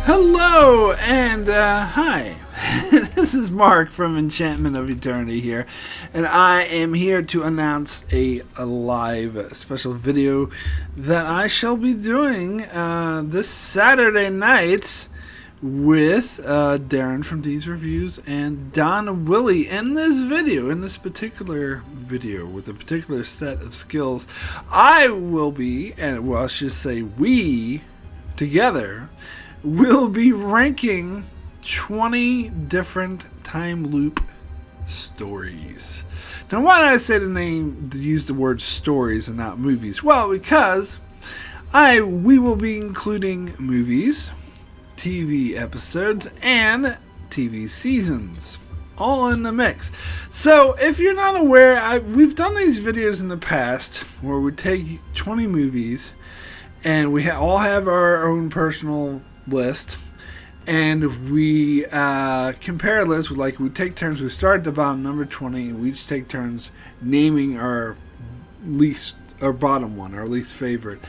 Hello and hi. This is Mark from Enchantment of Eternity here, and I am here to announce a live special video that I shall be doing this Saturday night with Darrin from D's Reviews and Don Willie. In this particular video with a particular set of skills, I will be, and well, I should say we together will be ranking 20 different time loop stories. Now, why did I say use the word stories and not movies? Well, because we will be including movies, TV episodes, and TV seasons, all in the mix. So, if you're not aware, we've done these videos in the past where we take 20 movies and we all have our own personal list, and we compare lists with, we take turns. We start at the bottom, number 20, and we each take turns naming our bottom one, our least favorite.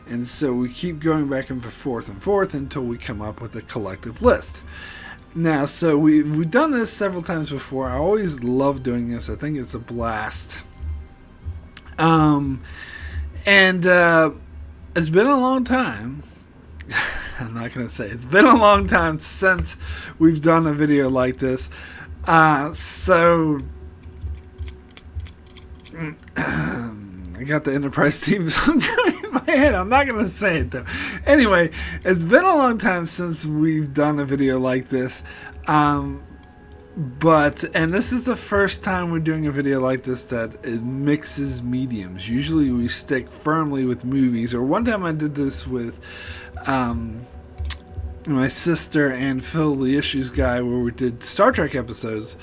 And so we keep going back and forth until we come up with a collective list. Now, so we've done this several times before. I always love doing this. I think it's a blast. And it's been a long time. I'm not going to say it's been a long time since we've done a video like this. So I got the Enterprise theme song going in my head. I'm not going to say it though. Anyway, it's been a long time since we've done a video like this. And this is the first time we're doing a video like this that it mixes mediums. Usually we stick firmly with movies, or one time I did this with my sister and Phil the Issues guy, where we did Star Trek episodes.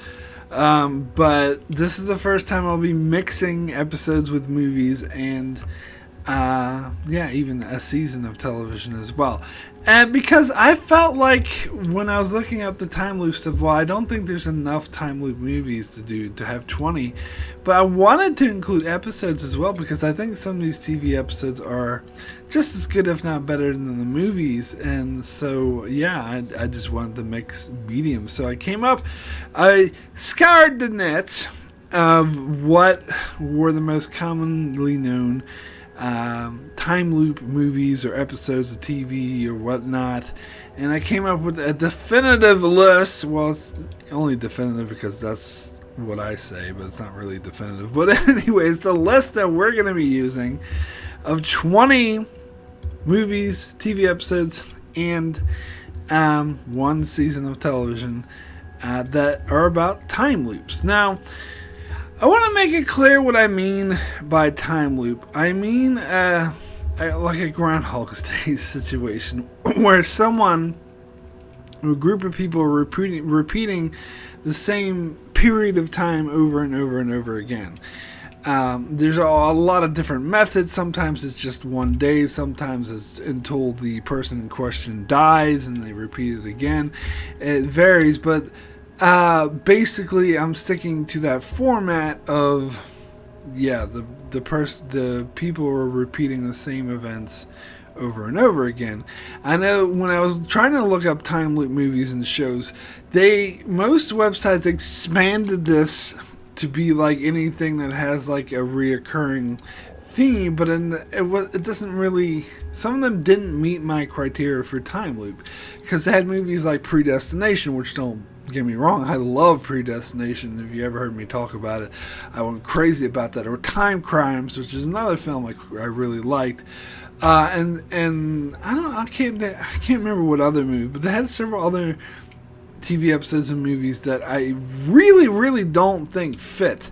But this is the first time I'll be mixing episodes with movies and even a season of television as well. And because I felt like when I was looking up the time loop stuff, well, I don't think there's enough time loop movies to have 20, but I wanted to include episodes as well, because I think some of these TV episodes are just as good, if not better, than the movies. And so, yeah, I just wanted to mix mediums. So I scoured the net of what were the most commonly known time loop movies or episodes of TV or whatnot, and I came up with a definitive list. Well, it's only definitive because that's what I say, but it's not really definitive. But anyway, it's a list that we're going to be using of 20 movies, TV episodes, and one season of television that are about time loops. Now, I want to make it clear what I mean by time loop. I mean like a Groundhog Day situation, where a group of people are repeating the same period of time over and over and over again. There's a lot of different methods. Sometimes it's just one day. Sometimes it's until the person in question dies and they repeat it again. It varies, but basically I'm sticking to that format of the people are repeating the same events over and over again. I know when I was trying to look up time loop movies and shows, most websites expanded this to be like anything that has like a reoccurring theme, but it doesn't really. Some of them didn't meet my criteria for time loop, because they had movies like Predestination, which, don't get me wrong, I love Predestination. If you ever heard me talk about it, I went crazy about that. Or Time Crimes, which is another film I really liked. And I can't remember what other movie, but they had several other TV episodes and movies that I really, really don't think fit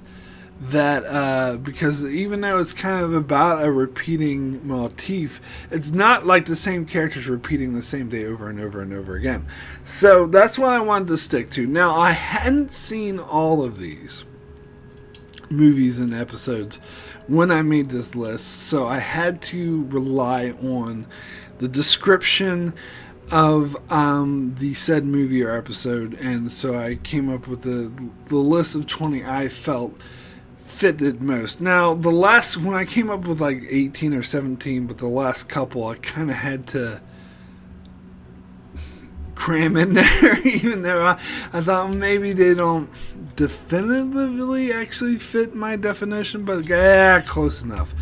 that, because even though it's kind of about a repeating motif, it's not like the same characters repeating the same day over and over and over again. So that's what I wanted to stick to. Now, I hadn't seen all of these movies and episodes when I made this list, so I had to rely on the description of the said movie or episode, and so I came up with the list of 20 I felt fitted most. Now, when I came up with like 18 or 17, but the last couple I kind of had to cram in there, even though I thought maybe they don't definitively actually fit my definition, but yeah, close enough.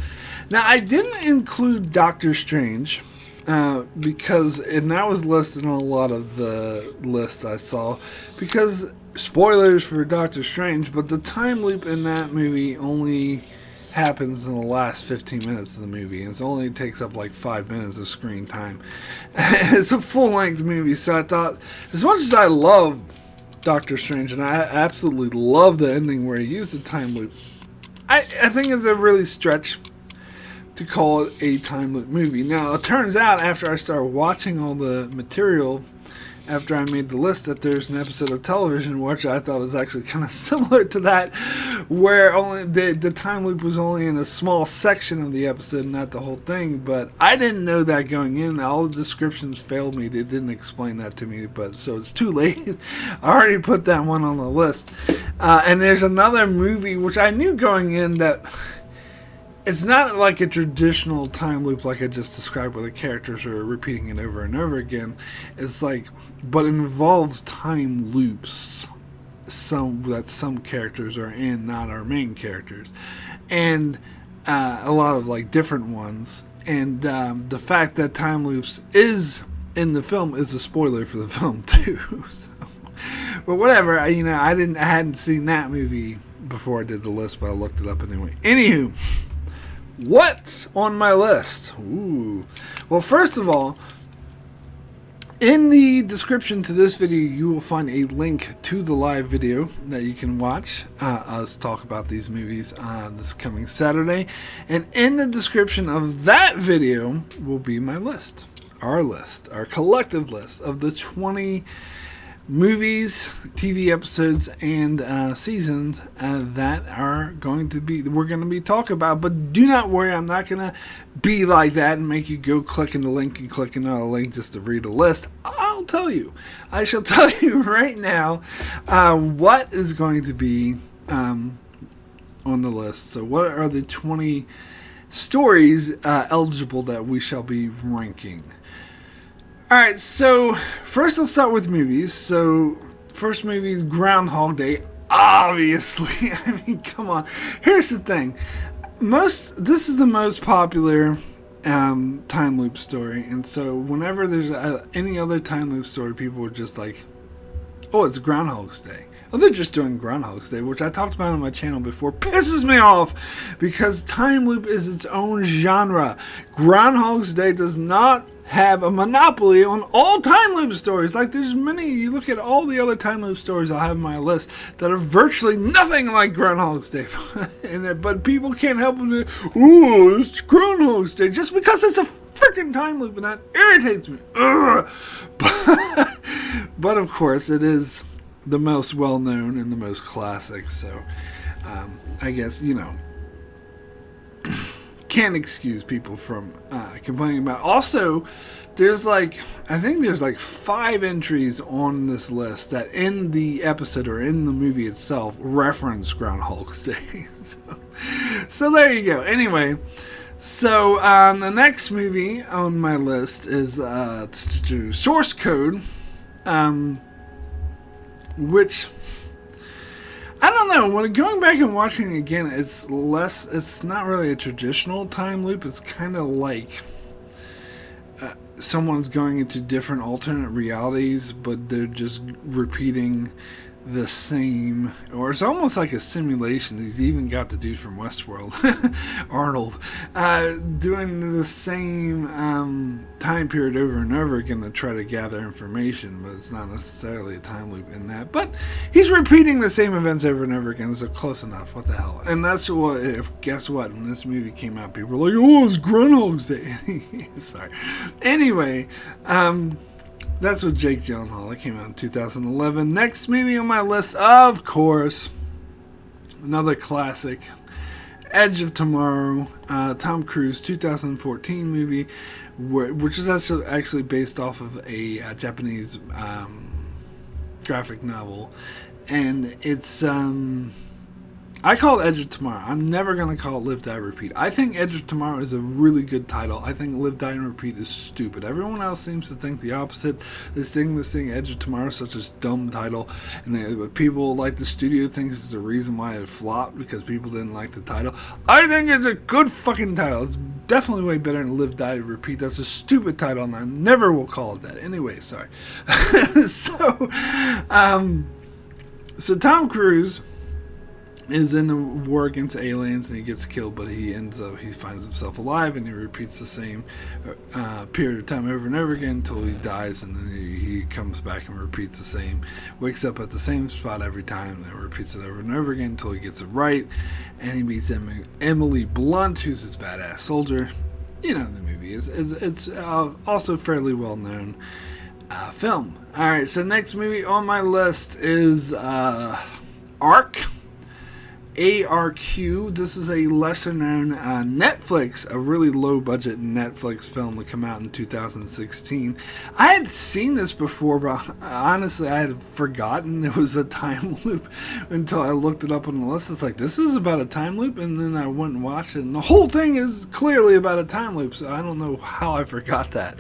Now, I didn't include Doctor Strange because, and that was listed on a lot of the lists I saw, because spoilers for Doctor Strange, but the time loop in that movie only happens in the last 15 minutes of the movie, and it only takes up like 5 minutes of screen time. It's a full-length movie, so I thought, as much as I love Doctor Strange, and I absolutely love the ending where he used the time loop, I think it's a really stretch to call it a time loop movie. Now, it turns out after I started watching all the material, after I made the list, that there's an episode of television which I thought was actually kind of similar to that, where only the time loop was only in a small section of the episode, not the whole thing. But I didn't know that going in. All the descriptions failed me. They didn't explain that to me, but so it's too late. I already put that one on the list. And there's another movie which I knew going in that it's not like a traditional time loop like I just described, where the characters are repeating it over and over again. It's like, but it involves time loops, some characters are in, not our main characters, and a lot of like different ones. And the fact that time loops is in the film is a spoiler for the film too. So, but whatever, I hadn't seen that movie before I did the list, but I looked it up anyway. Anywho. What's on my list? Ooh. Well, first of all, in the description to this video, you will find a link to the live video that you can watch us talk about these movies this coming Saturday. And in the description of that video will be my list, our collective list of the 20 movies, TV episodes, and seasons that we're going to be talking about. But do not worry, I'm not going to be like that and make you go clicking the link and clicking on a link just to read a list. I shall tell you right now what is going to be on the list. So what are the 20 stories eligible that we shall be ranking? Alright, so first let's start with movies. So first movie is Groundhog Day. Obviously, I mean, come on. Here's the thing. This is the most popular time loop story, and so whenever there's any other time loop story, people are just like, oh, it's Groundhog's Day. Oh, they're just doing Groundhog's Day, which I talked about on my channel before. Pisses me off because time loop is its own genre. Groundhog's Day does not have a monopoly on all time loop stories. Like, there's many, you look at all the other time loop stories I'll have on my list that are virtually nothing like Groundhog's Day. But people can't help but, ooh, it's Groundhog's Day, just because it's a freaking time loop, and that irritates me. But of course, it is the most well-known and the most classic, so I guess, can't excuse people from complaining about. Also, there's I think there's 5 entries on this list that in the episode or in the movie itself reference Groundhog's Day. So there you go. Anyway, so the next movie on my list is Source Code, which I don't know, when going back and watching it again, it's not really a traditional time loop. It's kind of like someone's going into different alternate realities, but they're just repeating the same, or it's almost like a simulation. He's even got the dude from Westworld, Arnold, doing the same time period over and over again to try to gather information, but it's not necessarily a time loop in that. But he's repeating the same events over and over again, so close enough. What the hell? And that's what, guess what? When this movie came out, people were like, oh, it's Groundhog's Day. Sorry. Anyway, that's with Jake Gyllenhaal. It came out in 2011. Next movie on my list, of course, another classic, Edge of Tomorrow, Tom Cruise, 2014 movie, which is actually based off of a Japanese graphic novel. And it's I call it Edge of Tomorrow. I'm never going to call it Live, Die, Repeat. I think Edge of Tomorrow is a really good title. I think Live, Die, and Repeat is stupid. Everyone else seems to think the opposite. This thing, Edge of Tomorrow, is such a dumb title. And people, like the studio, thinks it's the reason why it flopped, because people didn't like the title. I think it's a good fucking title. It's definitely way better than Live, Die, Repeat. That's a stupid title, and I never will call it that. Anyway, sorry. So Tom Cruise is in a war against aliens, and he gets killed, but he finds himself alive, and he repeats the same period of time over and over again until he dies, and then he comes back and repeats the same, wakes up at the same spot every time, and repeats it over and over again until he gets it right, and he meets Emily Blunt, who's his badass soldier. You know, the movie it's also fairly well known film. All right, so next movie on my list is Ark. ARQ. This is a lesser known Netflix, a really low budget Netflix film that came out in 2016. I had seen this before, but honestly I had forgotten it was a time loop until I looked it up on the list. It's like, this is about a time loop, and then I went and watched it, and the whole thing is clearly about a time loop, so I don't know how I forgot that.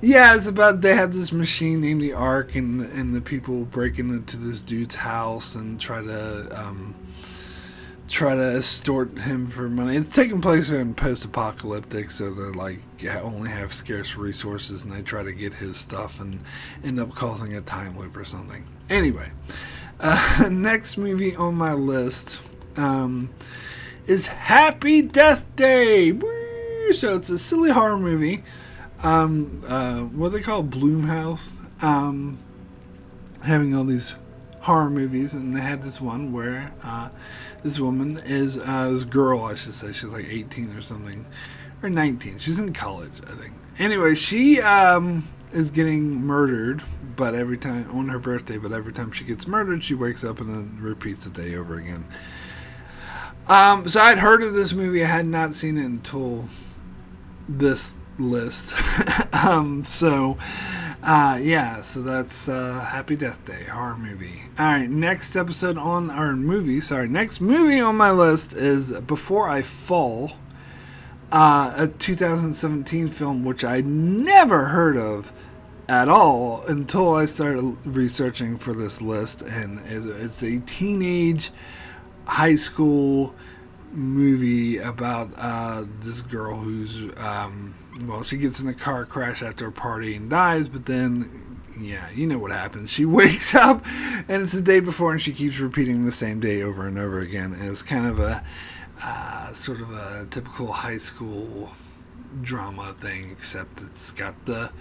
Yeah, it's about, they have this machine named the Ark, and the people break into this dude's house and try to extort him for money. It's taking place in post-apocalyptic, so they're like only have scarce resources, and they try to get his stuff and end up causing a time loop or something. Anyway, next movie on my list is Happy Death Day. Woo! So it's a silly horror movie. What they call Blumhouse, having all these horror movies, and they had this one where this woman is this girl, I should say, she's like 18 or something, or 19. She's in college, I think. Anyway, she is getting murdered, but every time on her birthday, but every time she gets murdered, she wakes up and then repeats the day over again. So I'd heard of this movie. I had not seen it until this list. So that's Happy Death Day, horror movie. Alright, next movie on my list is Before I Fall, a 2017 film which I never heard of at all until I started researching for this list, and it's a teenage high school movie about this girl who's she gets in a car crash after a party and dies, but then you know what happens. She wakes up and it's the day before, and she keeps repeating the same day over and over again, and it's kind of a sort of a typical high school drama thing, except it's got the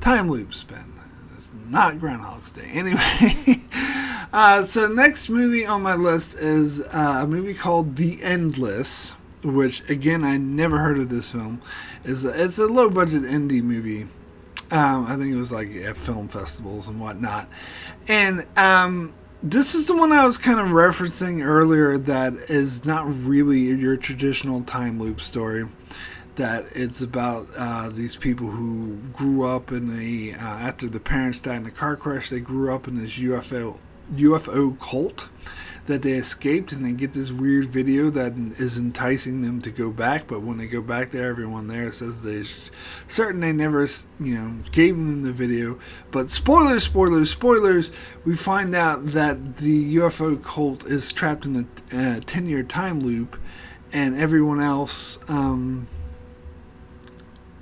time loop spin. It's not Groundhog's Day. Anyway, so next movie on my list is a movie called The Endless, which, again, I never heard of this film. It's a low-budget indie movie. I think it was like at film festivals and whatnot. And this is the one I was kind of referencing earlier that is not really your traditional time loop story. That it's about these people who grew up in after the parents died in a car crash, they grew up in this UFO cult that they escaped, and they get this weird video that is enticing them to go back, but when they go back there, everyone there says they're certain they never gave them the video. But spoilers, we find out that the UFO cult is trapped in a 10-year time loop, and everyone else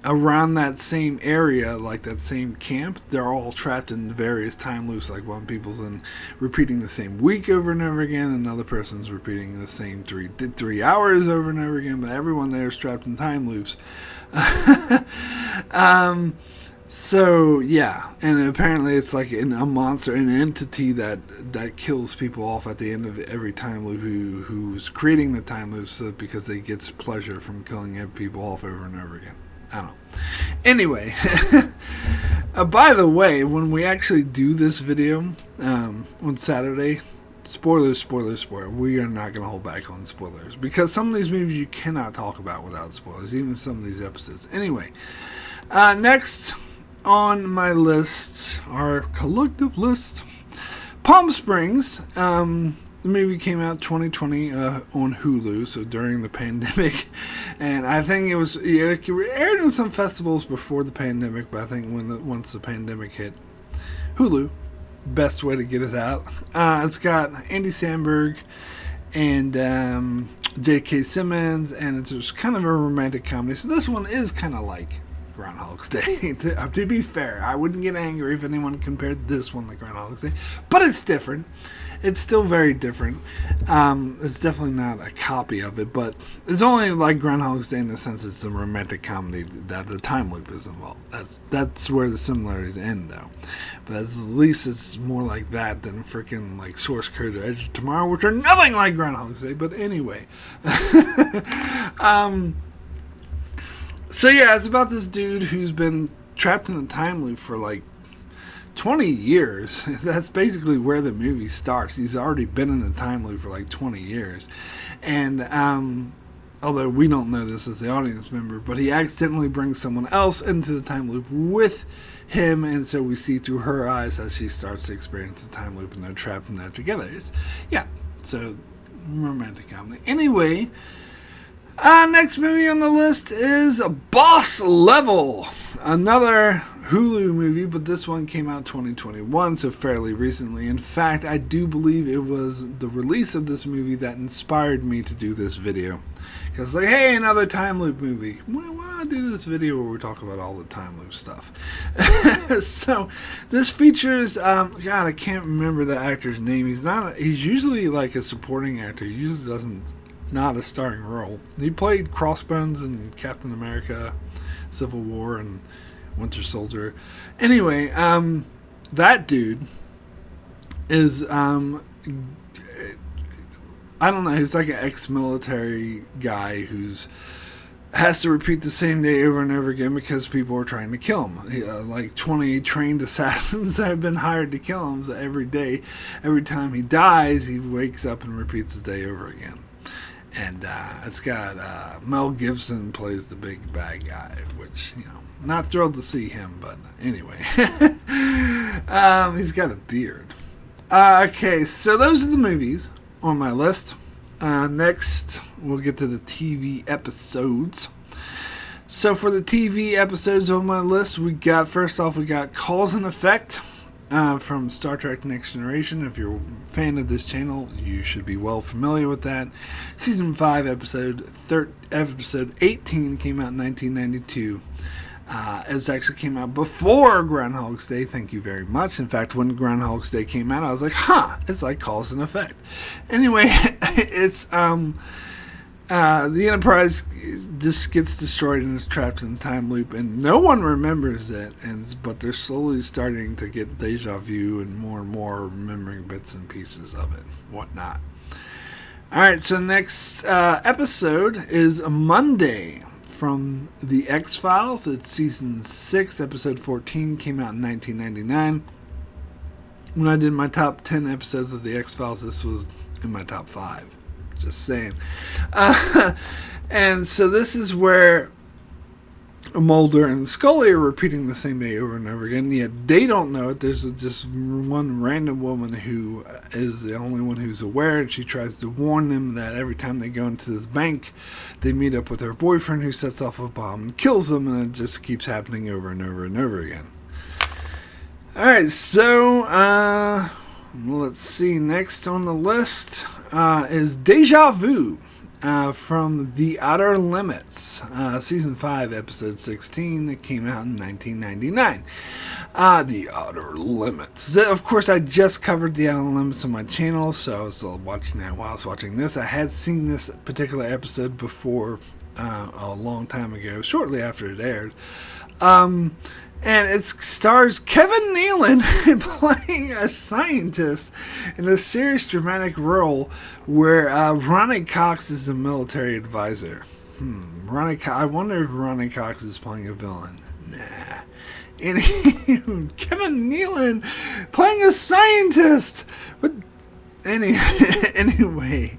around that same area, like that same camp, they're all trapped in various time loops. Like one people's in repeating the same week over and over again, another person's repeating the same 3 hours over and over again, but everyone there is trapped in time loops. So yeah, and apparently it's like a monster, an entity that kills people off at the end of every time loop, who's creating the time loops because it gets pleasure from killing people off over and over again. I don't know. Anyway, by the way, when we actually do this video on Saturday, spoilers, we are not going to hold back on spoilers, because some of these movies you cannot talk about without spoilers, even some of these episodes. Anyway, next on my list, our collective list, Palm Springs. The movie came out 2020 on Hulu, so during the pandemic, and I think it aired in some festivals before the pandemic, but I think once the pandemic hit, Hulu, best way to get it out. It's got Andy Samberg and J.K. Simmons, and it's just kind of a romantic comedy. So this one is kind of like Groundhog's Day. To be fair, I wouldn't get angry if anyone compared this one to Groundhog's Day, but it's different. It's still very different. It's definitely not a copy of it, but it's only like Groundhog's Day in the sense it's a romantic comedy that the time loop is involved. That's where the similarities end, though. But at least it's more like that than freaking like Source Code or Edge of Tomorrow, which are nothing like Groundhog's Day. But anyway, so yeah, it's about this dude who's been trapped in a time loop for like 20 years. That's basically where the movie starts. He's already been in a time loop for like 20 years. And although we don't know this as the audience member, but he accidentally brings someone else into the time loop with him, and so we see through her eyes as she starts to experience the time loop, and they're trapped in there together. So romantic comedy. Anyway, next movie on the list is Boss Level, another Hulu movie, but this one came out 2021, so fairly recently. In fact, I do believe it was the release of this movie that inspired me to do this video. Because like, hey, another time loop movie. Why don't I do this video where we talk about all the time loop stuff? So this features, God, I can't remember the actor's name. He's usually like a supporting actor. He usually not a starring role. He played Crossbones in Captain America, Civil War, and Winter Soldier. Anyway, that dude is, I don't know, he's like an ex-military guy who's has to repeat the same day over and over again because people are trying to kill him. Like 20 trained assassins have been hired to kill him, so every time he dies, he wakes up and repeats his day over again. And it's got Mel Gibson plays the big bad guy, which, not thrilled to see him, but anyway. He's got a beard. Okay, so those are the movies on my list. Next, we'll get to the TV episodes. So for the TV episodes on my list, first off, we got Cause and Effect from Star Trek Next Generation. If you're a fan of this channel, you should be well familiar with that. Season 5, episode 18 came out in 1992. It actually came out before Groundhog's Day. Thank you very much. In fact, when Groundhog's Day came out, I was like, it's like Cause and Effect. Anyway, it's the Enterprise just gets destroyed and is trapped in a time loop, and no one remembers it. But they're slowly starting to get deja vu and more remembering bits and pieces of it, whatnot. All right, so next episode is Monday from The X-Files. It's season 6, episode 14, came out in 1999. When I did my top 10 episodes of The X-Files, this was in my top 5. Just saying. And so this is where Mulder and Scully are repeating the same day over and over again, yet they don't know it. There's just one random woman who is the only one who's aware, and she tries to warn them that every time they go into this bank, they meet up with her boyfriend who sets off a bomb and kills them, and it just keeps happening over and over and over again. Alright, so let's see, next on the list is Deja Vu from The Outer Limits, season 5, episode 16, that came out in 1999. The Outer Limits. Of course, I just covered The Outer Limits on my channel, so I was watching that while I was watching this. I had seen this particular episode before a long time ago, shortly after it aired. And it stars Kevin Nealon playing a scientist in a serious dramatic role where Ronnie Cox is the military advisor. I wonder if Ronnie Cox is playing a villain. Nah. And Kevin Nealon playing a scientist. Anyway,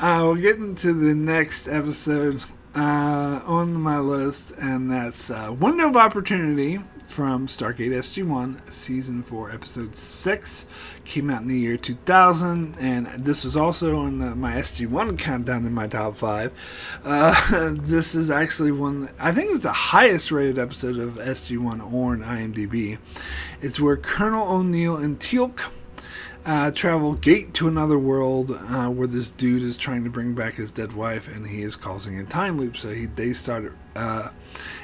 we'll get into the next episode on my list, and that's Window of Opportunity from Stargate SG-1, Season 4, Episode 6. Came out in the year 2000, and this was also on my SG-1 countdown in my top 5. This is actually one, I think it's the highest rated episode of SG-1 on IMDb. It's where Colonel O'Neill and Teal'c travel gate to another world where this dude is trying to bring back his dead wife, and he is causing a time loop. So they start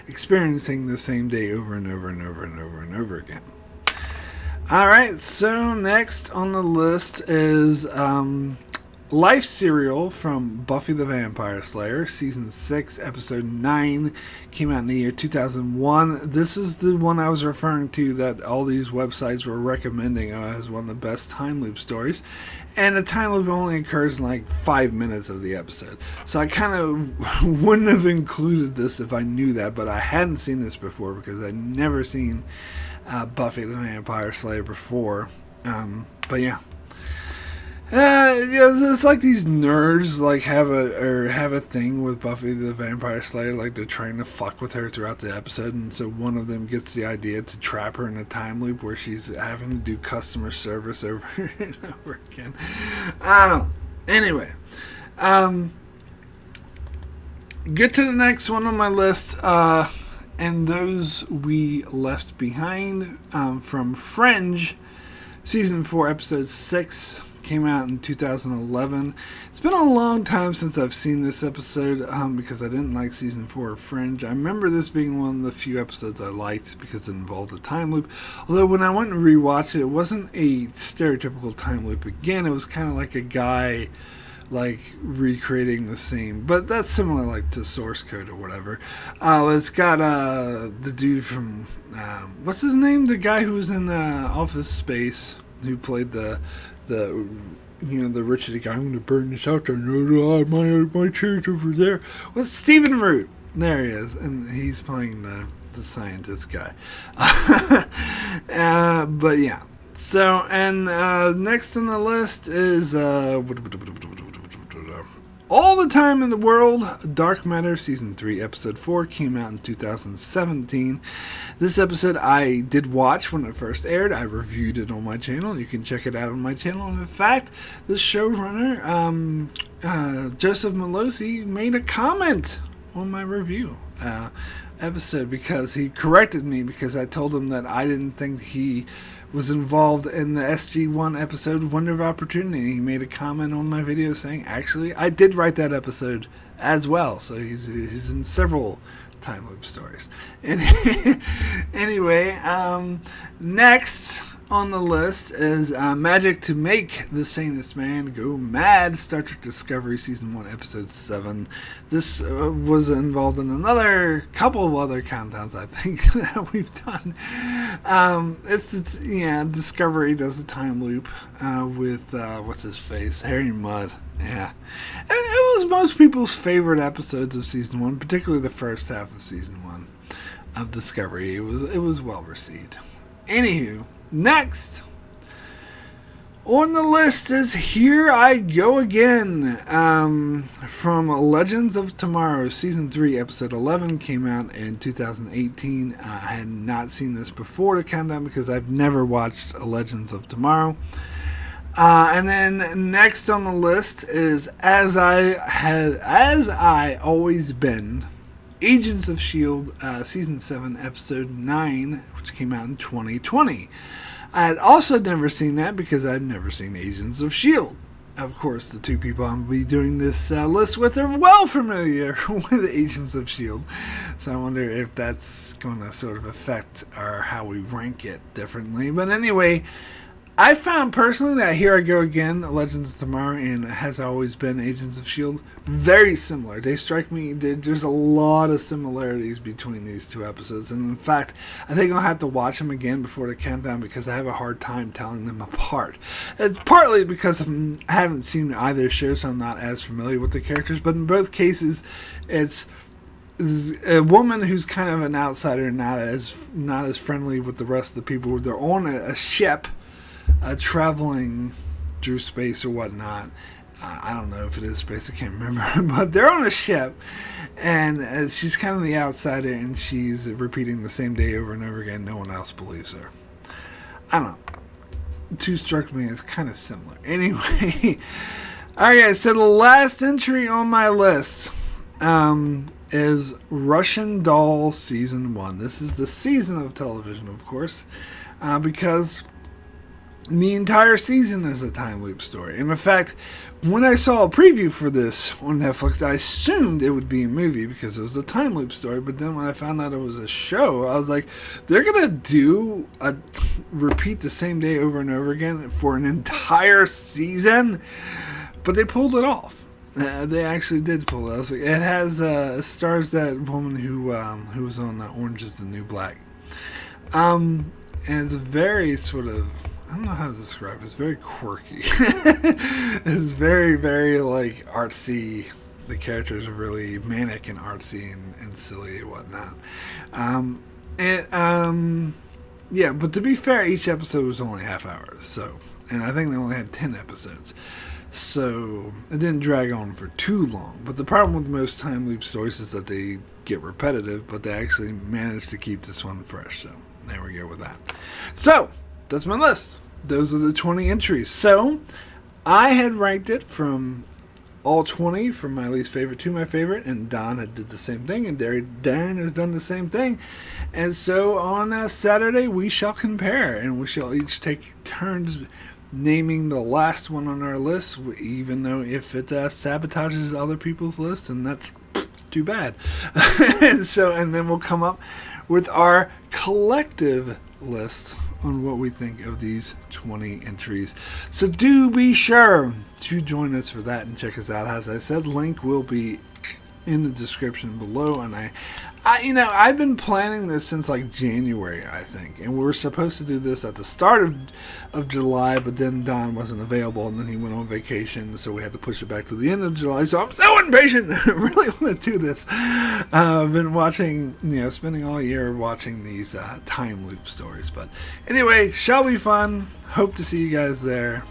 experiencing the same day over and over and over and over and over again. Alright, so next on the list is Life Serial from Buffy the Vampire Slayer, Season 6, Episode 9, came out in the year 2001. This is the one I was referring to that all these websites were recommending as one of the best time loop stories. And the time loop only occurs in like 5 minutes of the episode. So I kind of wouldn't have included this if I knew that, but I hadn't seen this before because I'd never seen Buffy the Vampire Slayer before. But yeah. It's like these nerds like have a thing with Buffy the Vampire Slayer, like they're trying to fuck with her throughout the episode, and so one of them gets the idea to trap her in a time loop where she's having to do customer service over and over again. I don't know. Anyway, get to the next one on my list, and those we left behind from Fringe, Season 4, Episode 6. Came out in 2011. It's been a long time since I've seen this episode because I didn't like Season 4 of Fringe. I remember this being one of the few episodes I liked because it involved a time loop. Although when I went and rewatched it, it wasn't a stereotypical time loop. Again, it was kind of like a guy like recreating the same, but that's similar like to Source Code or whatever. It's got the dude from what's his name? The guy who was in Office Space, who played the Richard guy. I'm going to burn this out there. My chair's over there. Well, Stephen Root. There he is, and he's playing the scientist guy. But yeah. So, and next on the list is All the Time in the World, Dark Matter, Season 3, Episode 4, came out in 2017. This episode I did watch when it first aired. I reviewed it on my channel. You can check it out on my channel. And in fact, the showrunner, Joseph Malosi, made a comment on my review episode because he corrected me because I told him that I didn't think he was involved in the SG-1 episode Wonder of Opportunity. He made a comment on my video saying, actually, I did write that episode as well. So he's in several time loop stories. And anyway, next on the list is Magic to Make the Sanest Man Go Mad, Star Trek Discovery Season 1, Episode 7. This was involved in another couple of other countdowns, I think, that we've done. Discovery does a time loop with, what's his face? Harry Mudd. Yeah. It was most people's favorite episodes of Season 1, particularly the first half of Season 1 of Discovery. It was well received. Anywho, next on the list is Here I Go Again from Legends of Tomorrow, Season 3, Episode 11, came out in 2018. I had not seen this before the countdown because I've never watched Legends of Tomorrow. And then next on the list is As I Always Been, Agents of S.H.I.E.L.D., Season 7, Episode 9, which came out in 2020. I had also never seen that because I'd never seen Agents of S.H.I.E.L.D. Of course, the two people I'm going to be doing this list with are well familiar with Agents of S.H.I.E.L.D. So I wonder if that's going to sort of affect how we rank it differently. But anyway, I found personally that Here I Go Again, Legends of Tomorrow, and Has Always Been, Agents of S.H.I.E.L.D., very similar. They strike me, there's a lot of similarities between these two episodes. And in fact, I think I'll have to watch them again before the countdown because I have a hard time telling them apart. It's partly because I haven't seen either show, so I'm not as familiar with the characters. But in both cases, it's a woman who's kind of an outsider, not as friendly with the rest of the people. They're on a ship, traveling through space or whatnot, I don't know if it is space, I can't remember, but they're on a ship, and she's kind of the outsider, and she's repeating the same day over and over again. No one else believes her. I don't know. Two struck me as kind of similar. Anyway, alright, so the last entry on my list is Russian Doll Season 1. This is the season of television, of course, because the entire season is a time loop story. And in fact, when I saw a preview for this on Netflix, I assumed it would be a movie because it was a time loop story. But then when I found out it was a show, I was like, they're going to repeat the same day over and over again for an entire season? But they pulled it off. They actually did pull it. I was like, it has stars that woman who was on Orange Is the New Black. And it's very sort of, I don't know how to describe it. It's very quirky. It's very, very like artsy. The characters are really manic and artsy and silly and whatnot. Yeah, but to be fair, each episode was only half hours. So, and I think they only had 10 episodes. So it didn't drag on for too long. But the problem with most time loop stories is that they get repetitive, but they actually managed to keep this one fresh. So there we go with that. So that's my list. Those are the 20 entries. So I had ranked it from all 20 from my least favorite to my favorite, and Don had did the same thing, and Darrin has done the same thing. And so on Saturday we shall compare, and we shall each take turns naming the last one on our list, even though if it sabotages other people's list, and that's too bad. and then we'll come up with our collective list on what we think of these 20 entries. So do be sure to join us for that and check us out. As I said, link will be in the description below, and I've been planning this since like January, I think, and we were supposed to do this at the start of July, but then Don wasn't available, and then he went on vacation, so we had to push it back to the end of July. So I'm so impatient. I really want to do this. I've been watching, spending all year watching these time loop stories, but anyway, shall be fun. Hope to see you guys there.